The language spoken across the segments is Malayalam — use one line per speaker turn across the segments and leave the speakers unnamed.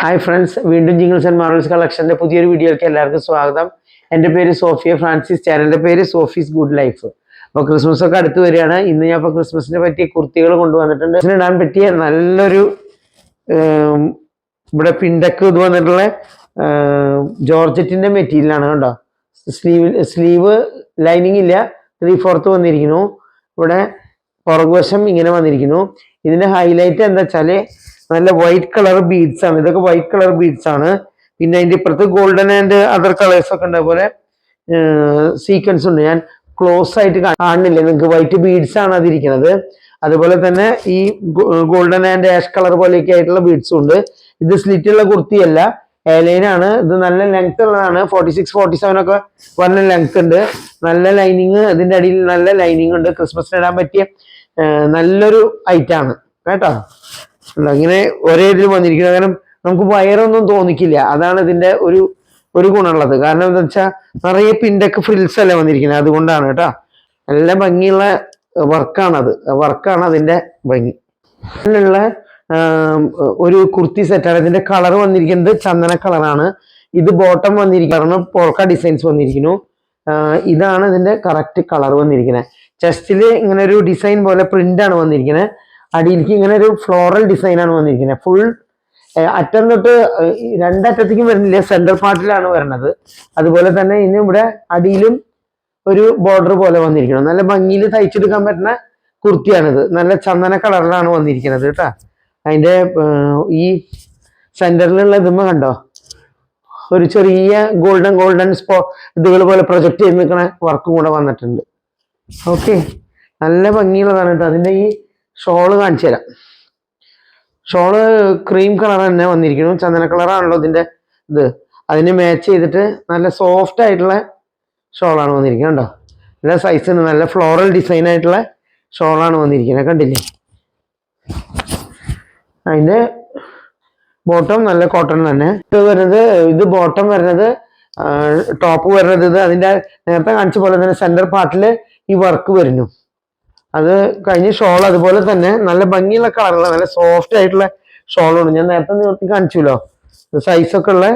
ഹായ് ഫ്രണ്ട്സ്, വീണ്ടും ജിംഗിൾസ് ആൻഡ് മാർവൽസ് കളക്ഷൻ്റെ പുതിയൊരു വീഡിയോയിലേക്ക് എല്ലാവർക്കും സ്വാഗതം. എൻ്റെ പേര് സോഫിയ ഫ്രാൻസിസ്, ചാനലിൻ്റെ പേര് സോഫീസ് ഗുഡ് ലൈഫ്. അപ്പോൾ ക്രിസ്മസ് ഒക്കെ അടുത്ത് വരികയാണ്. ഇന്ന് ഞാൻ ഇപ്പോൾ ക്രിസ്മസിനെ പറ്റിയ കുർത്തികൾ കൊണ്ടുവന്നിട്ടുണ്ട്. ഇടാൻ പറ്റിയ നല്ലൊരു ഇവിടെ പിണ്ടക്ക് ഇത് വന്നിട്ടുള്ള ജോർജറ്റിൻ്റെ മെറ്റീരിയലാണ്. കണ്ടോ, സ്ലീവ് ലൈനിങ് ഇല്ല, 3/4 വന്നിരിക്കുന്നു. ഇവിടെ പുറകുവശം ഇങ്ങനെ വന്നിരിക്കുന്നു. ഇതിൻ്റെ ഹൈലൈറ്റ് എന്താ വെച്ചാൽ നല്ല വൈറ്റ് കളർ ബീഡ്സ് ആണ്. ഇതൊക്കെ വൈറ്റ് കളർ ബീഡ്സ് ആണ്. പിന്നെ അതിൻ്റെ ഇപ്പുറത്ത് ഗോൾഡൻ ആൻഡ് അതർ കളേഴ്സ് ഒക്കെ ഉണ്ട്. അതുപോലെ സീക്വൻസ് ഉണ്ട്. ഞാൻ ക്ലോസ് ആയിട്ട് കാണുന്നില്ല, നിങ്ങൾക്ക് വൈറ്റ് ബീഡ്സ് ആണ് അതിരിക്കുന്നത്. അതുപോലെ തന്നെ ഈ ഗോൾഡൻ ആൻഡ് ആഷ് കളർ പോലെയൊക്കെ ആയിട്ടുള്ള ബീഡ്സും ഉണ്ട്. ഇത് സ്ലിറ്റുള്ള കുർത്തിയല്ല, എയർലൈനാണ്. ഇത് നല്ല ലെങ്ത് ഉള്ളതാണ്. 46-47 ഒക്കെ പറഞ്ഞ ലെങ്ത് ഉണ്ട്. നല്ല ലൈനിങ്, അതിൻ്റെ അടിയിൽ നല്ല ലൈനിങ് ഉണ്ട്. ക്രിസ്മസിന് ഇടാൻ പറ്റിയ നല്ലൊരു ഐറ്റാണ് കേട്ടോ. ഇങ്ങനെ ഒരേ ഇതിൽ വന്നിരിക്കുന്നത്. കാരണം നമുക്ക് വയറൊന്നും തോന്നിക്കില്ല. അതാണ് ഇതിന്റെ ഒരു ഗുണമുള്ളത്. കാരണം എന്താ വെച്ചാൽ നിറയെ പിണ്ടൊക്കെ ഫ്രിൽസ് അല്ലേ വന്നിരിക്കുന്നത്, അതുകൊണ്ടാണ് കേട്ടോ. നല്ല ഭംഗിയുള്ള വർക്കാണ് അതിന്റെ ഭംഗി. അതിലുള്ള ഒരു കുർത്തി സെറ്റാണ്. ഇതിന്റെ കളർ വന്നിരിക്കുന്നത് ചന്ദന കളറാണ്. ഇത് ബോട്ടം വന്നിരിക്കുന്നത് പോൾക്ക ഡിസൈൻസ് വന്നിരിക്കുന്നു. ഇതാണ് ഇതിന്റെ കറക്റ്റ് കളർ വന്നിരിക്കുന്നത്. ചെസ്റ്റിൽ ഇങ്ങനെ ഒരു ഡിസൈൻ പോലെ പ്രിന്റ് ആണ് വന്നിരിക്കുന്നത്. അടിയിലേക്ക് ഇങ്ങനെ ഒരു ഫ്ലോറൽ ഡിസൈനാണ് വന്നിരിക്കുന്നത്. ഫുൾ അറ്റം തൊട്ട് രണ്ടറ്റത്തേക്കും വരുന്നില്ല, സെൻട്രൽ പാർട്ടിലാണ് വരുന്നത്. അതുപോലെ തന്നെ ഇനി ഇവിടെ അടിയിലും ഒരു ബോർഡർ പോലെ വന്നിരിക്കണം. നല്ല ഭംഗിയിൽ തയ്ച്ചെടുക്കാൻ പറ്റുന്ന കുർത്തിയാണിത്. നല്ല ചന്ദന കളറിലാണ് വന്നിരിക്കുന്നത് കേട്ടോ. അതിൻ്റെ ഈ സെന്ററിലുള്ള ഇതുമ്മ കണ്ടോ, ഒരു ചെറിയ ഗോൾഡൻ ഇതുകൾ പോലെ പ്രൊജക്ട് ചെയ്ത് നിൽക്കുന്ന വർക്കും കൂടെ വന്നിട്ടുണ്ട്. ഓക്കെ, നല്ല ഭംഗിയുള്ളതാണ് കേട്ടോ. അതിൻ്റെ ഈ ഷോള് കാണിച്ചു തരാം. ഷോള് ക്രീം കളർ തന്നെ വന്നിരിക്കുന്നു. ചന്ദന കളറാണല്ലോ ഇതിൻ്റെ ഇത്. അതിന് മാച്ച് ചെയ്തിട്ട് നല്ല സോഫ്റ്റ് ആയിട്ടുള്ള ഷോളാണ് വന്നിരിക്കുന്നത് കേട്ടോ. നല്ല സൈസിന് നല്ല ഫ്ലോറൽ ഡിസൈൻ ആയിട്ടുള്ള ഷോളാണ് വന്നിരിക്കുന്നത്, കണ്ടില്ലേ. അതിൻ്റെ ബോട്ടം നല്ല കോട്ടൺ തന്നെ. ഇത് ബോട്ടം വരുന്നത്, ടോപ്പ് വരുന്നത് ഇത്. അതിൻ്റെ നേരത്തെ കാണിച്ച പോലെ തന്നെ സെൻറ്റർ പാർട്ടിൽ ഈ വർക്ക് വരുന്നു. അത് കഴിഞ്ഞ് ഷോൾ അതുപോലെ തന്നെ നല്ല ഭംഗിയുള്ള കളറുള്ള നല്ല സോഫ്റ്റ് ആയിട്ടുള്ള ഷോളാണ്. ഞാൻ നേരത്തെ നിർത്തി കാണിച്ചല്ലോ, സൈസൊക്കെ ഉള്ള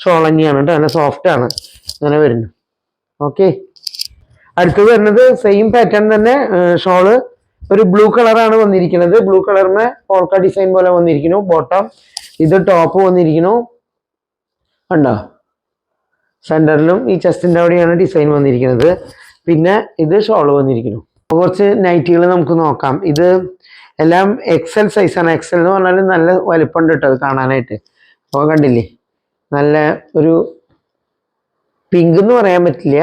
ഷോൾ തന്നെയാണ് കേട്ടോ. നല്ല സോഫ്റ്റ് ആണ്, അങ്ങനെ വരുന്നു. ഓക്കെ, അടുത്തത് വരുന്നത് സെയിം പാറ്റേൺ തന്നെ. ഷോള് ഒരു ബ്ലൂ കളറാണ് വന്നിരിക്കുന്നത്. ബ്ലൂ കളറിന് പോൾക്ക ഡിസൈൻ പോലെ വന്നിരിക്കുന്നു. ബോട്ടം ഇത് ടോപ്പ് വന്നിരിക്കുന്നു കണ്ടോ. സെന്ററിലും ഈ ചെസ്റ്റിൻ്റെ അവിടെയാണ് ഡിസൈൻ വന്നിരിക്കുന്നത്. പിന്നെ ഇത് ഷോള് വന്നിരിക്കുന്നു. കുറച്ച് നൈറ്റികൾ നമുക്ക് നോക്കാം. ഇത് എല്ലാം എക്സൽ സൈസാണ്. എക്സൽ എന്ന് പറഞ്ഞാൽ നല്ല വലിപ്പമുണ്ട് കേട്ടോ അത് കാണാനായിട്ട്. അപ്പോൾ കണ്ടില്ലേ, നല്ല ഒരു പിങ്ക് എന്ന് പറയാൻ പറ്റില്ല,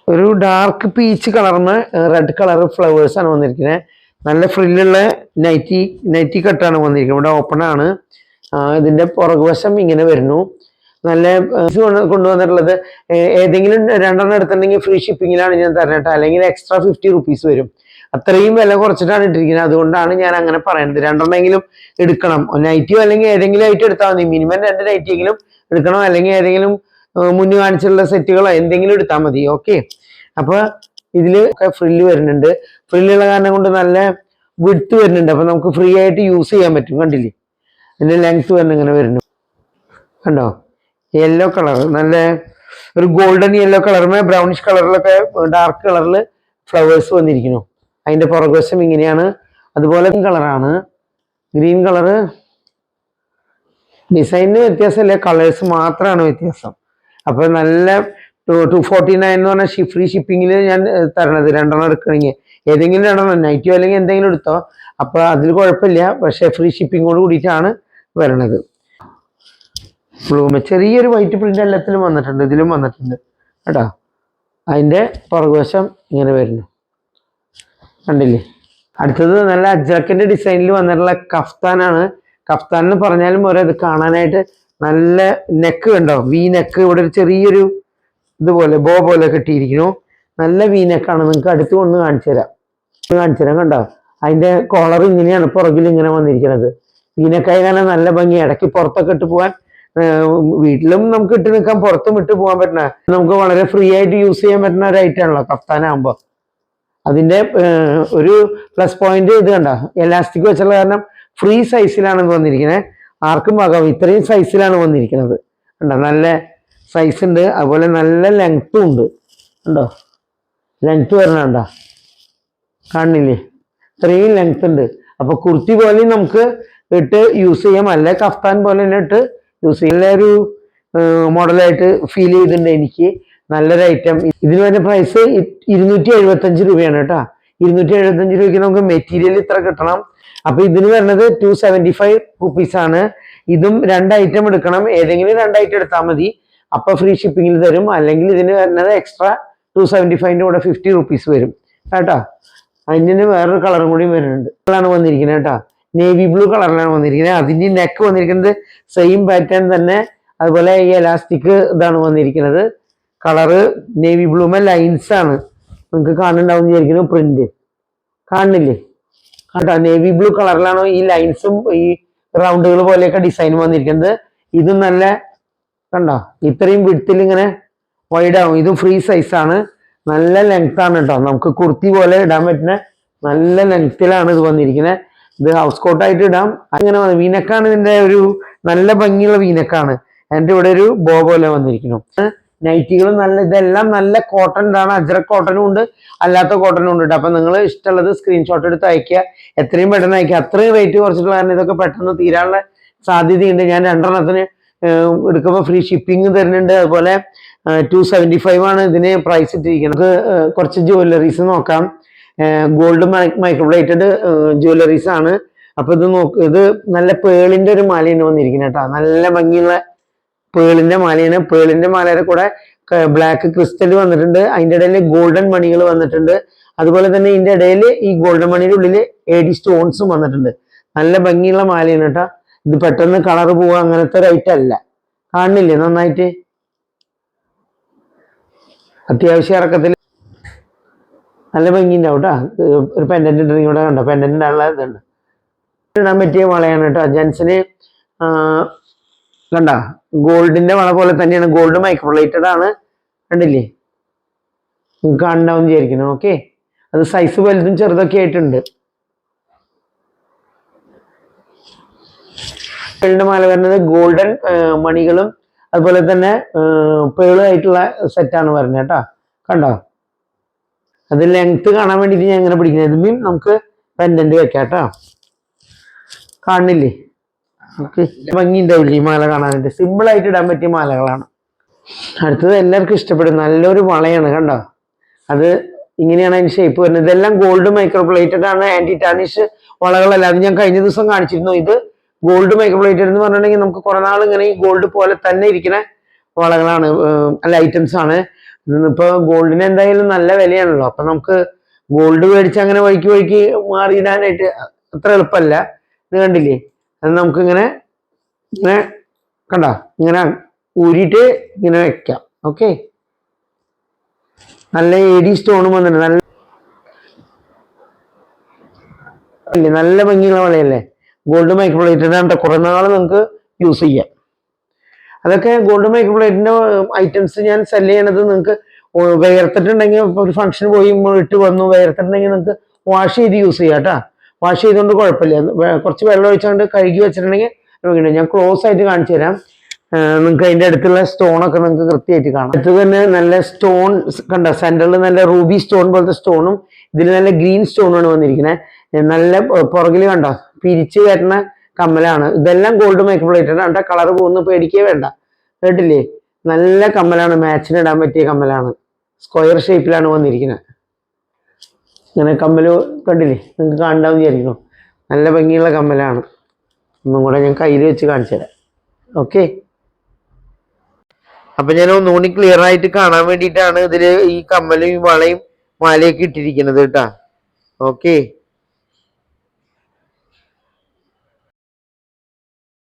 ഒരു ഡാർക്ക് പീച്ച് കളറിന് റെഡ് കളർ ഫ്ലവേഴ്സാണ് വന്നിരിക്കുന്നത്. നല്ല ഫ്രില്ലുള്ള നൈറ്റി കട്ടാണ് വന്നിരിക്കുന്നത്. ഇവിടെ ഓപ്പൺ ആണ്. ഇതിൻ്റെ പുറകുവശം ഇങ്ങനെ വരുന്നു. നല്ല കൊണ്ടുവന്നിട്ടുള്ളത് ഏതെങ്കിലും 2 എടുത്തിട്ടുണ്ടെങ്കിൽ ഫ്രീ ഷിപ്പിങ്ങിലാണ് ഞാൻ തരട്ടെ, അല്ലെങ്കിൽ എക്സ്ട്രാ 50 റുപ്പീസ് വരും. അത്രയും വില കുറച്ചിട്ടാണ് ഇട്ടിരിക്കുന്നത്. അതുകൊണ്ടാണ് ഞാൻ അങ്ങനെ പറയുന്നത്. 2 എടുക്കണം. നൈറ്റിയോ അല്ലെങ്കിൽ ഏതെങ്കിലും ഐറ്റം എടുത്താൽ മതി. മിനിമം 2 നൈറ്റിയെങ്കിലും എടുക്കണം, അല്ലെങ്കിൽ ഏതെങ്കിലും മുന്നേ കാണിച്ചുള്ള സെറ്റുകളോ എന്തെങ്കിലും എടുത്താൽ മതി. ഓക്കെ, അപ്പോൾ ഇതിൽ ഒക്കെ ഫ്രില്ല് വരുന്നുണ്ട്. ഫ്രില്ലുള്ള കാരണം കൊണ്ട് നല്ല വിഡ്ത്ത് വരുന്നുണ്ട്. അപ്പോൾ നമുക്ക് ഫ്രീ ആയിട്ട് യൂസ് ചെയ്യാൻ പറ്റും. കണ്ടില്ലേ, ഇതിൻ്റെ ലെങ്ത് തന്നെ ഇങ്ങനെ വരുന്നു കണ്ടോ. യെല്ലോ കളർ, നല്ല ഒരു ഗോൾഡൻ യെല്ലോ കളറിന് ബ്രൗണിഷ് കളറിലൊക്കെ ഡാർക്ക് കളറിൽ ഫ്ലവേഴ്സ് വന്നിരിക്കുന്നു. അതിൻ്റെ പുറകുവശം ഇങ്ങനെയാണ്. അതുപോലെ കളറാണ്, ഗ്രീൻ കളറ്. ഡിസൈനിന് വ്യത്യാസമില്ല, കളേഴ്സ് മാത്രമാണ് വ്യത്യാസം. അപ്പോൾ നല്ല 249 എന്ന് പറഞ്ഞാൽ ഫ്രീ ഷിപ്പിങ്ങിൽ ഞാൻ തരണത്. 2 എടുക്കണമെങ്കിൽ ഏതെങ്കിലും 2 നൈറ്റിയോ അല്ലെങ്കിൽ എന്തെങ്കിലും എടുത്തോ. അപ്പോൾ അതിൽ കുഴപ്പമില്ല, പക്ഷേ ഫ്രീ ഷിപ്പിങ്ങോട് കൂടിയിട്ടാണ് വരണത്. ചെറിയൊരു വൈറ്റ് പ്രിന്റ് എല്ലാത്തിലും വന്നിട്ടുണ്ട്, ഇതിലും വന്നിട്ടുണ്ട് കേട്ടോ. അതിൻ്റെ പുറകുവശം ഇങ്ങനെ വരുന്നു, കണ്ടില്ലേ. അടുത്തത് നല്ല അജ്രക്കിന്റെ ഡിസൈനിൽ വന്നിട്ടുള്ള കഫ്താനാണ്. കഫ്താൻ എന്ന് പറഞ്ഞാലും ഓരോ ഇത് കാണാനായിട്ട് നല്ല നെക്ക് കണ്ടോ, വി നെക്ക്. ഇവിടെ ഒരു ചെറിയൊരു ഇതുപോലെ ബോ പോലെ കെട്ടിയിരിക്കുന്നു. നല്ല വി നെക്കാണ്. നിങ്ങൾക്ക് അടുത്ത് കൊണ്ട് കാണിച്ചു തരാം കണ്ടോ. അതിൻ്റെ കോളർ ഇങ്ങനെയാണ് പുറകിൽ ഇങ്ങനെ വന്നിരിക്കുന്നത്. വി നെക്കായി കാരണം നല്ല ഭംഗി. ഇടയ്ക്ക് പുറത്തൊക്കെ ഇട്ട് പോകാൻ, വീട്ടിലും നമുക്ക് ഇട്ട് നിൽക്കാൻ, പുറത്തും ഇട്ട് പോകാൻ പറ്റുന്ന, നമുക്ക് വളരെ ഫ്രീ ആയിട്ട് യൂസ് ചെയ്യാൻ പറ്റുന്ന ഒരു ഐറ്റമാണല്ലോ കഫ്താനാകുമ്പോൾ. അതിൻ്റെ ഒരു പ്ലസ് പോയിന്റ് ഇത് കണ്ടോ, എലാസ്റ്റിക് വെച്ചുള്ള കാരണം ഫ്രീ സൈസിലാണ് വന്നിരിക്കുന്നത്. ആർക്കും ആകാം. ഇത്രയും സൈസിലാണ് വന്നിരിക്കുന്നത്. കണ്ടോ, നല്ല സൈസ് ഉണ്ട്, അതുപോലെ നല്ല ലെങ്ത്തും ഉണ്ട്. ഉണ്ടോ, ലെങ്ത് വരണണ്ട, കാണുന്നില്ലേ, ഇത്രയും ലെങ്ത് ഉണ്ട്. അപ്പൊ കുർത്തി പോലെ നമുക്ക് ഇട്ട് യൂസ് ചെയ്യാം, അല്ല കഫ്താൻ പോലെ തന്നെ ഇട്ട് യൂസ് ചെയ്യാം. നല്ലൊരു മോഡലായിട്ട് ഫീൽ ചെയ്തിട്ടുണ്ട് എനിക്ക്. നല്ലൊരു ഐറ്റം. ഇതിന് വരുന്ന പ്രൈസ് 275 രൂപയാണ് കേട്ടോ. 275 രൂപയ്ക്ക് നമുക്ക് മെറ്റീരിയൽ ഇത്ര കിട്ടണം. അപ്പൊ ഇതിന് വരുന്നത് 275 റുപ്പീസ് ആണ്. ഇതും 2 ഐറ്റം എടുക്കണം, ഏതെങ്കിലും 2 ഐറ്റം എടുത്താൽ മതി, അപ്പൊ ഫ്രീ ഷിപ്പിങ്ങിൽ തരും. അല്ലെങ്കിൽ ഇതിന് വരുന്നത് എക്സ്ട്രാ 275ന്റെ കൂടെ 50 റുപ്പീസ് വരും കേട്ടോ. അതിന് വേറൊരു കളറും കൂടി വരുന്നുണ്ട്. കളറാണ് വന്നിരിക്കുന്നത് കേട്ടോ, നേവി ബ്ലൂ കളറിലാണ് വന്നിരിക്കുന്നത്. അതിന്റെ നെക്ക് വന്നിരിക്കുന്നത് സെയിം പാറ്റേൺ തന്നെ, അതുപോലെ ഈ എലാസ്റ്റിക് ഇതാണ് വന്നിരിക്കുന്നത്. കളറ് നേവി ബ്ലൂമേ ലൈൻസ് ആണ്, നിങ്ങൾക്ക് കാണുന്നുണ്ടാവും വിചാരിക്കുന്നു. പ്രിന്റ് കാണുന്നില്ലേ കേട്ടോ, നേവി ബ്ലൂ കളറിലാണ് ഈ ലൈൻസും ഈ റൗണ്ടുകൾ പോലെയൊക്കെ ഡിസൈൻ വന്നിരിക്കുന്നത്. ഇതും നല്ല കണ്ടോ, ഇത്രയും വിഡ്ത്തിൽ ഇങ്ങനെ വൈഡ് ആവും. ഇതും ഫ്രീ സൈസ് ആണ്, നല്ല ലെങ്ത് ആണ് കേട്ടോ. നമുക്ക് കുർത്തി പോലെ ഇടാൻ പറ്റുന്ന നല്ല ലെങ്ത്തിലാണ് ഇത് വന്നിരിക്കുന്നത്. ഇത് ഹൗസ് കോട്ടായിട്ട് ഇടാം. അങ്ങനെ വീനക്കാണ് ഇതിന്റെ ഒരു നല്ല ഭംഗിയുള്ള വീനക്കാണ്. എൻ്റെ ഇവിടെ ഒരു ബോ പോലെ വന്നിരിക്കുന്നു. നൈറ്റികളും നല്ല, ഇതെല്ലാം നല്ല കോട്ടൺ ആണ്. അജ്രക് കോട്ടനും ഉണ്ട്, അല്ലാത്ത കോട്ടനും ഉണ്ട്. അപ്പൊ നിങ്ങൾ ഇഷ്ടമുള്ളത് സ്ക്രീൻഷോട്ട് എടുത്ത് അയക്കുക, എത്രയും പെട്ടെന്ന് അയക്കുക. അത്രയും റേറ്റ് കുറച്ചിട്ടുള്ള കാരണം ഇതൊക്കെ പെട്ടെന്ന് തീരാനുള്ള സാധ്യതയുണ്ട്. ഞാൻ 2 എടുക്കുമ്പോൾ ഫ്രീ ഷിപ്പിംഗ് തരുന്നുണ്ട്. അതുപോലെ 275 ആണ് ഇതിന് പ്രൈസ് ഇട്ടിരിക്കുന്നത്. നമുക്ക് കുറച്ച് ജ്വല്ലറീസ് നോക്കാം. ഗോൾഡ് മൈക്രോപ്ലേറ്റഡ് ജ്വല്ലറീസ് ആണ്. അപ്പൊ ഇത് ഇത് നല്ല പേളിന്റെ ഒരു മാലയാണ് വന്നിരിക്കുന്നത് കേട്ടോ. നല്ല ഭംഗിയുള്ള പേളിന്റെ മാലയാണ്. പേളിന്റെ മാലയുടെ കൂടെ ബ്ലാക്ക് ക്രിസ്റ്റൽ വന്നിട്ടുണ്ട്. അതിന്റെ ഇടയിൽ ഗോൾഡൻ മണികൾ വന്നിട്ടുണ്ട്. അതുപോലെ തന്നെ ഇതിന്റെ ഇടയിൽ ഈ ഗോൾഡൻ മണിയുടെ ഉള്ളിൽ AD സ്റ്റോൺസും വന്നിട്ടുണ്ട്. നല്ല ഭംഗിയുള്ള മാലയാണ് കേട്ടോ. ഇത് പെട്ടെന്ന് കളർ പോവുക അങ്ങനത്തെ ഒരു ഐറ്റം അല്ല. കാണുന്നില്ലേ നന്നായിട്ട്, അത്യാവശ്യം ഇറക്കത്തിൽ നല്ല ഭംഗി ഉണ്ടാവും കേട്ടോ. ഒരു പെൻഡന്റ് ഇട്ടിട്ട് ഇവിടെ കണ്ടോ, പെൻഡന്റ് ഇടാനുള്ള ഇതുണ്ട്. ഇടാൻ പറ്റിയ വളയാണ് കേട്ടോ. ജെൻസിന് കണ്ട ഗോൾഡിന്റെ വള പോലെ തന്നെയാണ്, ഗോൾഡ് മൈക്രോപ്ലേറ്റഡ് ആണ്. കണ്ടില്ലേ, കാണുണ്ടാവും വിചാരിക്കുന്നു. ഓക്കെ, അത് സൈസ് വലുതും ചെറുതൊക്കെ ആയിട്ടുണ്ട്. മാല വരുന്നത് ഗോൾഡൻ മണികളും അതുപോലെ തന്നെ പേളും ആയിട്ടുള്ള സെറ്റാണ് വരുന്നത് കേട്ടോ. കണ്ടോ, അത് ലെങ്ത് കാണാൻ വേണ്ടിയിട്ട് ഞാൻ ഇങ്ങനെ പിടിക്കുന്നത്. ഇതിലും നമുക്ക് പെൻഡന്റ് വെക്കാം കേട്ടോ. കാണുന്നില്ലേ, നമുക്ക് ഭംഗി ഉണ്ടാവില്ലേ ഈ മാല കാണാനായിട്ട്. സിമ്പിൾ ആയിട്ട് ഇടാൻ പറ്റിയ മാലകളാണ്. അടുത്തത് എല്ലാവർക്കും ഇഷ്ടപ്പെടും, നല്ലൊരു വളയാണ്. കണ്ടോ, അത് ഇങ്ങനെയാണ് അതിന് ഷേപ്പ് വരുന്നത്. ഇതെല്ലാം ഗോൾഡ് മൈക്രോപ്ലേറ്റഡ് ആണ്, ആന്റി ടാനിഷ് വളകളല്ല. അത് ഞാൻ കഴിഞ്ഞ ദിവസം കാണിച്ചിരുന്നു. ഇത് ഗോൾഡ് മൈക്രോപ്ലേറ്റഡ് എന്ന് പറഞ്ഞിട്ടുണ്ടെങ്കിൽ നമുക്ക് കുറെ നാൾ ഇങ്ങനെ ഈ ഗോൾഡ് പോലെ തന്നെ ഇരിക്കുന്ന വളകളാണ്, അല്ല ഐറ്റംസ് ആണ്. ഇന്നിപ്പോ ഗോൾഡിന് എന്തായാലും നല്ല വിലയാണല്ലോ. അപ്പൊ നമുക്ക് ഗോൾഡ് മേടിച്ച് അങ്ങനെ വഴിക്ക് മാറിയിടാനായിട്ട് അത്ര എളുപ്പമല്ല. ഇത് കണ്ടില്ലേ, അത് നമുക്ക് ഇങ്ങനെ കണ്ടോ, ഇങ്ങനെ ഊരിയിട്ട് ഇങ്ങനെ വെക്കാം. ഓക്കെ, നല്ല AD സ്റ്റോണും വന്നിട്ടുണ്ട്. നല്ല ഭംഗിയുള്ള വളയല്ലേ, ഗോൾഡ് മൈക്രോപ്ലേറ്റഡ് ആണ്. കുറെ നാൾ നമുക്ക് യൂസ് ചെയ്യാം. അതൊക്കെ ഗോൾഡ് മൈക്രോപ്ലേറ്റിന്റെ ഐറ്റംസ് ഞാൻ സെല് ചെയ്യണത് നിങ്ങൾക്ക് വേർത്തിട്ടുണ്ടെങ്കിൽ, ഒരു ഫംഗ്ഷൻ പോയി ഇട്ട് വന്നു വേർത്തിട്ടുണ്ടെങ്കിൽ നിങ്ങൾക്ക് വാഷ് ചെയ്ത് യൂസ് ചെയ്യാം കേട്ടോ. വാഷ് ചെയ്തുകൊണ്ട് കുഴപ്പമില്ല. കുറച്ച് വെള്ളം ഒഴിച്ചുകൊണ്ട് കഴുകി വെച്ചിട്ടുണ്ടെങ്കിൽ ഞാൻ ക്ലോസ് ആയിട്ട് കാണിച്ചു തരാം. നിങ്ങൾക്ക് അതിന്റെ അടുത്തുള്ള സ്റ്റോണൊക്കെ നിങ്ങൾക്ക് കൃത്യമായിട്ട് കാണാം. അടുത്ത് തന്നെ നല്ല സ്റ്റോൺ കണ്ട, സെന്ററിൽ നല്ല റൂബി സ്റ്റോൺ പോലത്തെ സ്റ്റോണും ഇതിൽ നല്ല ഗ്രീൻ സ്റ്റോണാണ് വന്നിരിക്കുന്നത്. നല്ല പുറകിൽ കണ്ടോ പിരിച്ച് വരുന്ന കമ്മലാണ്. ഇതെല്ലാം ഗോൾഡ് മൈക്രോപ്ലേറ്റഡ് ആണ്. കളർ പോകുന്ന പേടിക്കേ വേണ്ട, കേട്ടില്ലേ. നല്ല കമ്മലാണ്, മാച്ചിന് ഇടാൻ പറ്റിയ കമ്മലാണ്. സ്ക്വയർ ഷേപ്പിലാണ് വന്നിരിക്കുന്നത്. ഇങ്ങനെ കമ്മല് കണ്ടില്ലേ, നിങ്ങൾക്ക് കാണാൻ വിചാരിക്കുന്നു. നല്ല ഭംഗിയുള്ള കമ്മലാണ്. ഒന്നും കൂടെ ഞാൻ കയ്യിൽ വെച്ച് കാണിച്ചു തരാം. ഓക്കെ, അപ്പൊ ഞാൻ ഒന്നുകൂടി ക്ലിയർ ആയിട്ട് കാണാൻ വേണ്ടിയിട്ടാണ് ഇതില് ഈ കമ്മലും വളയും മാലയൊക്കെ ഇട്ടിരിക്കുന്നത് കേട്ടാ. ഓക്കെ.